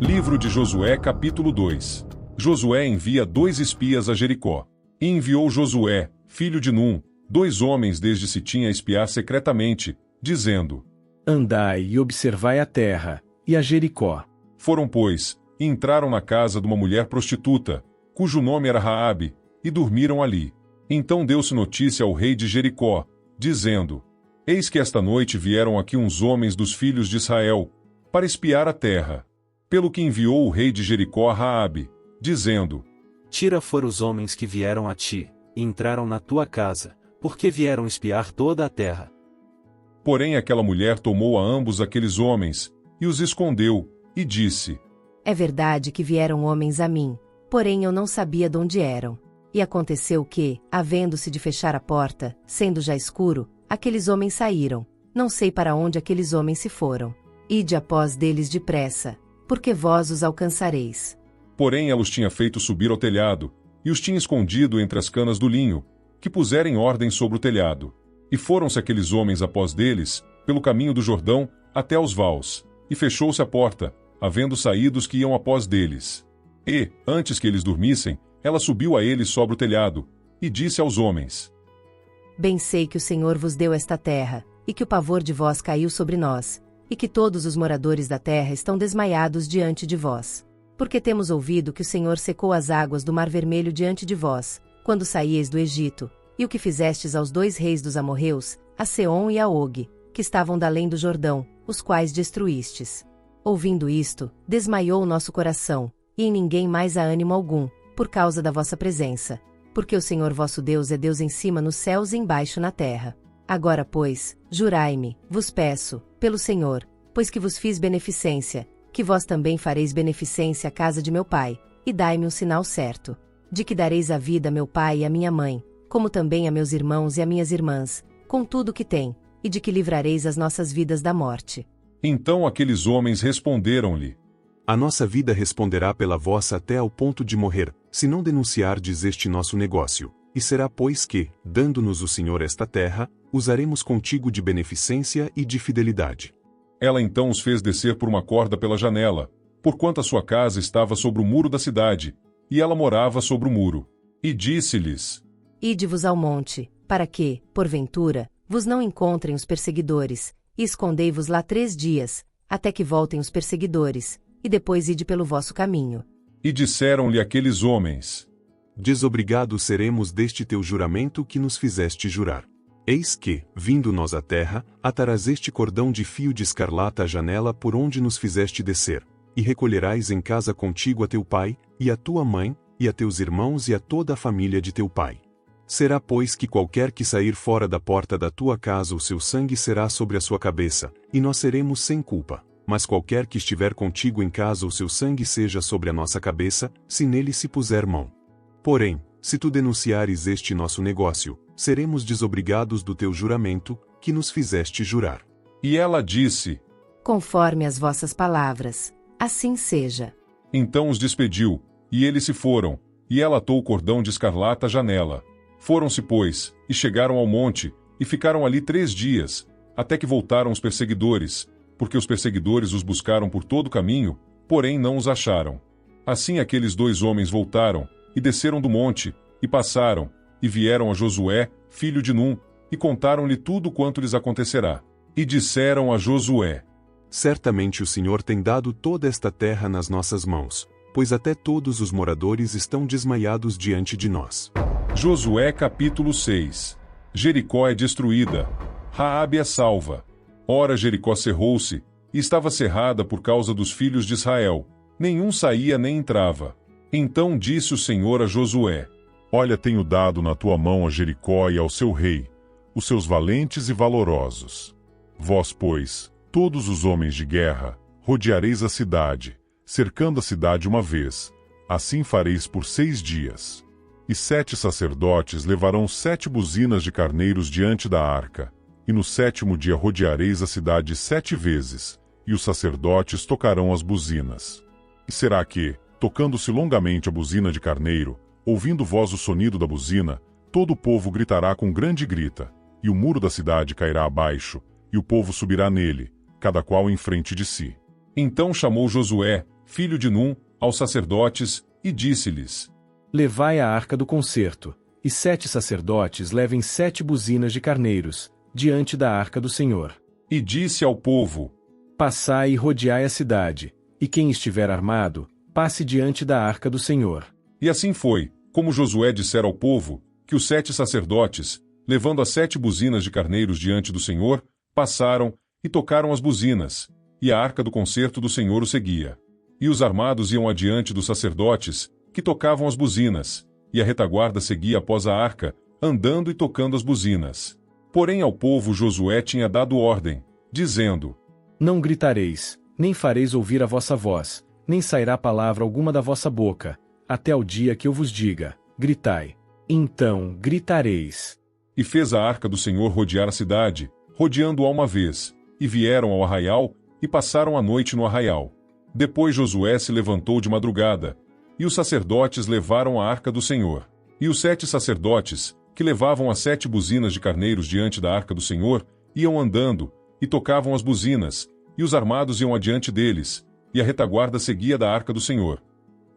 Livro de Josué capítulo 2. Josué envia 2 espias a Jericó. E enviou Josué, filho de Num, 2 homens desde Sitim a espiar secretamente, dizendo: Andai e observai a terra, e a Jericó. Foram, pois, e entraram na casa de uma mulher prostituta, cujo nome era Raabe, e dormiram ali. Então deu-se notícia ao rei de Jericó, dizendo: Eis que esta noite vieram aqui uns homens dos filhos de Israel, para espiar a terra. Pelo que enviou o rei de Jericó a Raabe, dizendo: Tira fora os homens que vieram a ti, e entraram na tua casa, porque vieram espiar toda a terra. Porém aquela mulher tomou a ambos aqueles homens, e os escondeu, e disse: É verdade que vieram homens a mim, porém eu não sabia de onde eram. E aconteceu que, havendo-se de fechar a porta, sendo já escuro, aqueles homens saíram. Não sei para onde aqueles homens se foram. Ide após deles depressa, porque vós os alcançareis. Porém ela os tinha feito subir ao telhado, e os tinha escondido entre as canas do linho, que puseram em ordem sobre o telhado. E foram-se aqueles homens após deles, pelo caminho do Jordão, até aos vales, e fechou-se a porta, havendo saído os que iam após deles. E, antes que eles dormissem, ela subiu a eles sobre o telhado, e disse aos homens: Bem sei que o Senhor vos deu esta terra, e que o pavor de vós caiu sobre nós, e que todos os moradores da terra estão desmaiados diante de vós. Porque temos ouvido que o Senhor secou as águas do Mar Vermelho diante de vós, quando saíeis do Egito, e o que fizestes aos 2 reis dos amorreus, a Seom e a Og, que estavam da além do Jordão, os quais destruístes. Ouvindo isto, desmaiou o nosso coração, e em ninguém mais há ânimo algum, por causa da vossa presença. Porque o Senhor vosso Deus é Deus em cima nos céus e embaixo na terra. Agora, pois, jurai-me, vos peço, pelo Senhor, pois que vos fiz beneficência, que vós também fareis beneficência à casa de meu pai, e dai-me um sinal certo, de que dareis a vida a meu pai e a minha mãe, como também a meus irmãos e a minhas irmãs, com tudo o que tem, e de que livrareis as nossas vidas da morte. Então aqueles homens responderam-lhe: A nossa vida responderá pela vossa até ao ponto de morrer, se não denunciardes este nosso negócio. E será pois que, dando-nos o Senhor esta terra, usaremos contigo de beneficência e de fidelidade. Ela então os fez descer por uma corda pela janela, porquanto a sua casa estava sobre o muro da cidade, e ela morava sobre o muro. E disse-lhes: Ide-vos ao monte, para que, porventura, vos não encontrem os perseguidores, e escondei-vos lá 3 dias, até que voltem os perseguidores, e depois ide pelo vosso caminho. E disseram-lhe aqueles homens: Desobrigados seremos deste teu juramento que nos fizeste jurar. Eis que, vindo nós à terra, atarás este cordão de fio de escarlata à janela por onde nos fizeste descer, e recolherás em casa contigo a teu pai, e a tua mãe, e a teus irmãos e a toda a família de teu pai. Será pois que qualquer que sair fora da porta da tua casa o seu sangue será sobre a sua cabeça, e nós seremos sem culpa. Mas qualquer que estiver contigo em casa o seu sangue seja sobre a nossa cabeça, se nele se puser mão. Porém, se tu denunciares este nosso negócio, seremos desobrigados do teu juramento, que nos fizeste jurar. E ela disse: Conforme as vossas palavras, assim seja. Então os despediu, e eles se foram, e ela atou o cordão de escarlata à janela. Foram-se, pois, e chegaram ao monte, e ficaram ali 3 dias, até que voltaram os perseguidores, porque os perseguidores os buscaram por todo o caminho, porém não os acharam. Assim aqueles 2 homens voltaram, e desceram do monte, e passaram, e vieram a Josué, filho de Num, e contaram-lhe tudo quanto lhes acontecerá. E disseram a Josué: Certamente o Senhor tem dado toda esta terra nas nossas mãos, pois até todos os moradores estão desmaiados diante de nós. Josué capítulo 6. Jericó é destruída. Raabe é salva. Ora Jericó cerrou-se, e estava cerrada por causa dos filhos de Israel. Nenhum saía nem entrava. Então disse o Senhor a Josué: Olha, tenho dado na tua mão a Jericó e ao seu rei, os seus valentes e valorosos. Vós, pois, todos os homens de guerra, rodeareis a cidade, cercando a cidade uma vez. Assim fareis por 6 dias. E 7 sacerdotes levarão 7 buzinas de carneiros diante da arca. E no 7º dia rodeareis a cidade 7 vezes, e os sacerdotes tocarão as buzinas. E será que, tocando-se longamente a buzina de carneiro, ouvindo vós o sonido da buzina, todo o povo gritará com grande grita, e o muro da cidade cairá abaixo, e o povo subirá nele, cada qual em frente de si. Então chamou Josué, filho de Num, aos sacerdotes, e disse-lhes: Levai a arca do concerto, e 7 sacerdotes levem 7 buzinas de carneiros, diante da arca do Senhor. E disse ao povo: Passai e rodeai a cidade, e quem estiver armado, passe diante da arca do Senhor. E assim foi, como Josué dissera ao povo, que os 7 sacerdotes, levando as 7 buzinas de carneiros diante do Senhor, passaram e tocaram as buzinas, e a arca do concerto do Senhor o seguia. E os armados iam adiante dos sacerdotes, que tocavam as buzinas, e a retaguarda seguia após a arca, andando e tocando as buzinas. Porém ao povo Josué tinha dado ordem, dizendo: Não gritareis, nem fareis ouvir a vossa voz, nem sairá palavra alguma da vossa boca, até o dia que eu vos diga: gritai. Então gritareis. E fez a arca do Senhor rodear a cidade, rodeando-a uma vez, e vieram ao arraial, e passaram a noite no arraial. Depois Josué se levantou de madrugada, e os sacerdotes levaram a arca do Senhor. E os 7 sacerdotes, que levavam as 7 buzinas de carneiros diante da arca do Senhor, iam andando, e tocavam as buzinas, e os armados iam adiante deles, e a retaguarda seguia da arca do Senhor.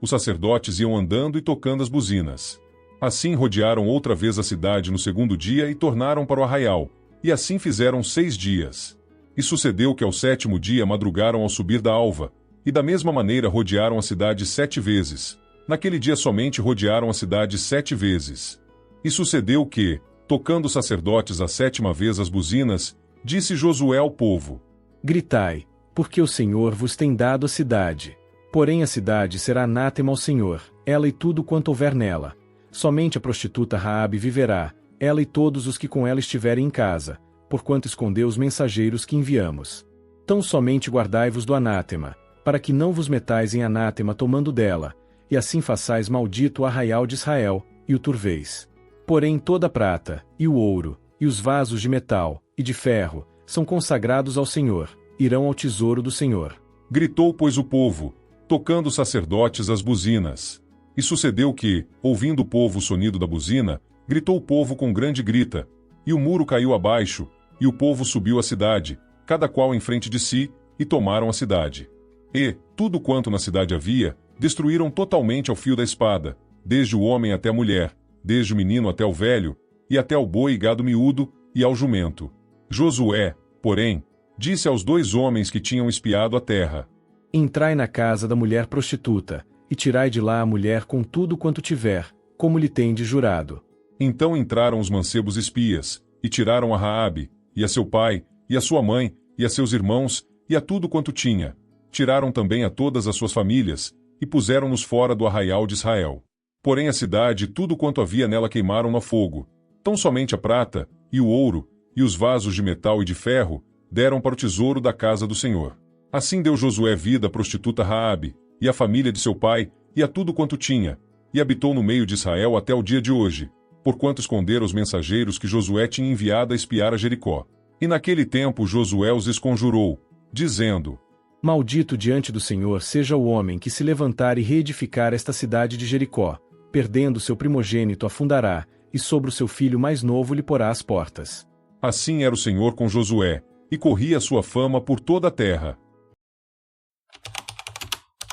Os sacerdotes iam andando e tocando as buzinas. Assim rodearam outra vez a cidade no segundo dia e tornaram para o arraial, e assim fizeram 6 dias. E sucedeu que ao 7º dia madrugaram ao subir da alva, e da mesma maneira rodearam a cidade 7 vezes. Naquele dia somente rodearam a cidade 7 vezes. E sucedeu que, tocando os sacerdotes a 7ª vez as buzinas, disse Josué ao povo: Gritai, porque o Senhor vos tem dado a cidade. Porém a cidade será anátema ao Senhor, ela e tudo quanto houver nela. Somente a prostituta Raabe viverá, ela e todos os que com ela estiverem em casa, porquanto escondeu os mensageiros que enviamos. Tão somente guardai-vos do anátema, para que não vos metais em anátema tomando dela, e assim façais maldito o arraial de Israel, e o turveis. Porém toda a prata, e o ouro, e os vasos de metal, e de ferro, são consagrados ao Senhor, irão ao tesouro do Senhor. Gritou, pois, o povo, tocando os sacerdotes as buzinas. E sucedeu que, ouvindo o povo o sonido da buzina, gritou o povo com grande grita, e o muro caiu abaixo, e o povo subiu à cidade, cada qual em frente de si, e tomaram a cidade. E, tudo quanto na cidade havia, destruíram totalmente ao fio da espada, desde o homem até a mulher, desde o menino até o velho, e até ao boi e gado miúdo, e ao jumento. Josué, porém, disse aos 2 homens que tinham espiado a terra: Entrai na casa da mulher prostituta, e tirai de lá a mulher com tudo quanto tiver, como lhe tendes jurado. Então entraram os mancebos espias, e tiraram a Raabe, e a seu pai, e a sua mãe, e a seus irmãos, e a tudo quanto tinha. Tiraram também a todas as suas famílias, e puseram-nos fora do arraial de Israel. Porém a cidade e tudo quanto havia nela queimaram no fogo. Tão somente a prata, e o ouro, e os vasos de metal e de ferro, deram para o tesouro da casa do Senhor. Assim deu Josué vida à prostituta Raabe, e à família de seu pai, e a tudo quanto tinha, e habitou no meio de Israel até o dia de hoje, porquanto esconderam os mensageiros que Josué tinha enviado a espiar a Jericó. E naquele tempo Josué os esconjurou, dizendo: Maldito diante do Senhor seja o homem que se levantar e reedificar esta cidade de Jericó, perdendo seu primogênito a fundará, e sobre o seu filho mais novo lhe porá as portas. Assim era o Senhor com Josué, e corria a sua fama por toda a terra.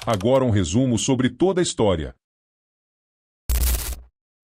Agora um resumo sobre toda a história.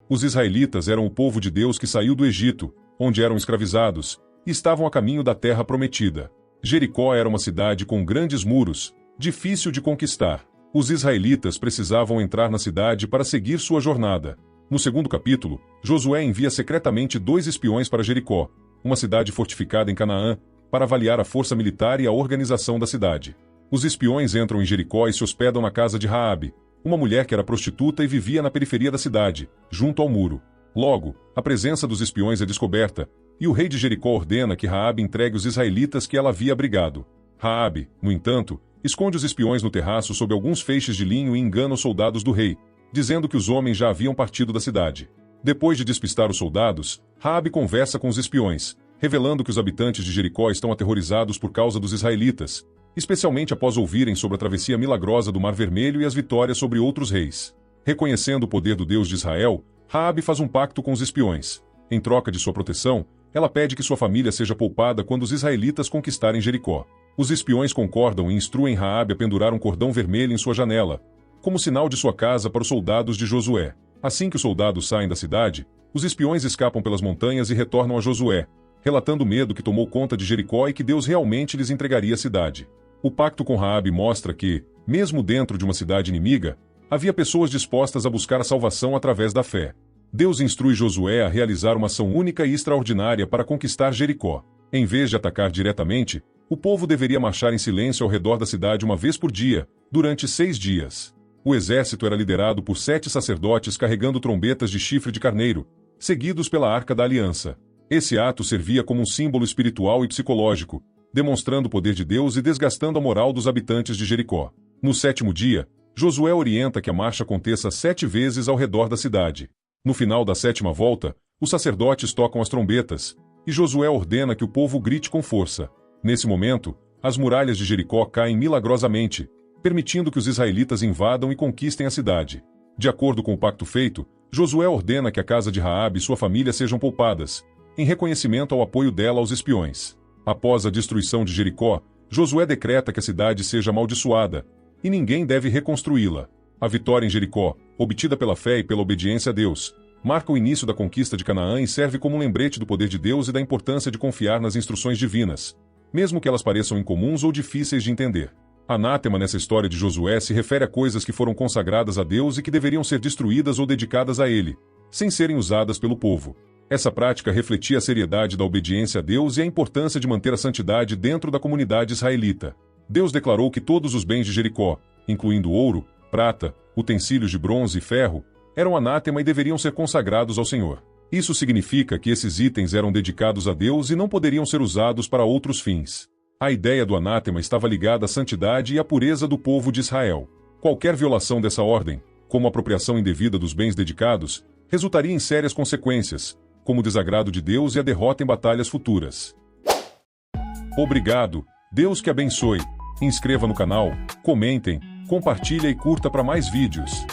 Os israelitas eram o povo de Deus que saiu do Egito, onde eram escravizados, e estavam a caminho da terra prometida. Jericó era uma cidade com grandes muros, difícil de conquistar. Os israelitas precisavam entrar na cidade para seguir sua jornada. No segundo capítulo, Josué envia secretamente 2 espiões para Jericó, uma cidade fortificada em Canaã, para avaliar a força militar e a organização da cidade. Os espiões entram em Jericó e se hospedam na casa de Raabe, uma mulher que era prostituta e vivia na periferia da cidade, junto ao muro. Logo, a presença dos espiões é descoberta, e o rei de Jericó ordena que Raabe entregue os israelitas que ela havia abrigado. Raabe, no entanto, esconde os espiões no terraço sob alguns feixes de linho e engana os soldados do rei, dizendo que os homens já haviam partido da cidade. Depois de despistar os soldados, Raabe conversa com os espiões, revelando que os habitantes de Jericó estão aterrorizados por causa dos israelitas, especialmente após ouvirem sobre a travessia milagrosa do Mar Vermelho e as vitórias sobre outros reis. Reconhecendo o poder do Deus de Israel, Raabe faz um pacto com os espiões. Em troca de sua proteção, ela pede que sua família seja poupada quando os israelitas conquistarem Jericó. Os espiões concordam e instruem Raabe a pendurar um cordão vermelho em sua janela, como sinal de sua casa para os soldados de Josué. Assim que os soldados saem da cidade, os espiões escapam pelas montanhas e retornam a Josué, relatando o medo que tomou conta de Jericó e que Deus realmente lhes entregaria a cidade. O pacto com Raabe mostra que, mesmo dentro de uma cidade inimiga, havia pessoas dispostas a buscar a salvação através da fé. Deus instrui Josué a realizar uma ação única e extraordinária para conquistar Jericó. Em vez de atacar diretamente, o povo deveria marchar em silêncio ao redor da cidade uma vez por dia, durante 6 dias. O exército era liderado por 7 sacerdotes carregando trombetas de chifre de carneiro, seguidos pela Arca da Aliança. Esse ato servia como um símbolo espiritual e psicológico, demonstrando o poder de Deus e desgastando a moral dos habitantes de Jericó. No 7º dia, Josué orienta que a marcha aconteça 7 vezes ao redor da cidade. No final da 7ª volta, os sacerdotes tocam as trombetas, e Josué ordena que o povo grite com força. Nesse momento, as muralhas de Jericó caem milagrosamente, permitindo que os israelitas invadam e conquistem a cidade. De acordo com o pacto feito, Josué ordena que a casa de Raabe e sua família sejam poupadas, em reconhecimento ao apoio dela aos espiões. Após a destruição de Jericó, Josué decreta que a cidade seja amaldiçoada, e ninguém deve reconstruí-la. A vitória em Jericó, obtida pela fé e pela obediência a Deus, marca o início da conquista de Canaã e serve como um lembrete do poder de Deus e da importância de confiar nas instruções divinas, mesmo que elas pareçam incomuns ou difíceis de entender. Anátema nessa história de Josué se refere a coisas que foram consagradas a Deus e que deveriam ser destruídas ou dedicadas a Ele, sem serem usadas pelo povo. Essa prática refletia a seriedade da obediência a Deus e a importância de manter a santidade dentro da comunidade israelita. Deus declarou que todos os bens de Jericó, incluindo ouro, prata, utensílios de bronze e ferro, eram anátema e deveriam ser consagrados ao Senhor. Isso significa que esses itens eram dedicados a Deus e não poderiam ser usados para outros fins. A ideia do anátema estava ligada à santidade e à pureza do povo de Israel. Qualquer violação dessa ordem, como a apropriação indevida dos bens dedicados, resultaria em sérias consequências, como o desagrado de Deus e a derrota em batalhas futuras. Obrigado, Deus que abençoe. Inscreva no canal, comentem, compartilhe e curta para mais vídeos.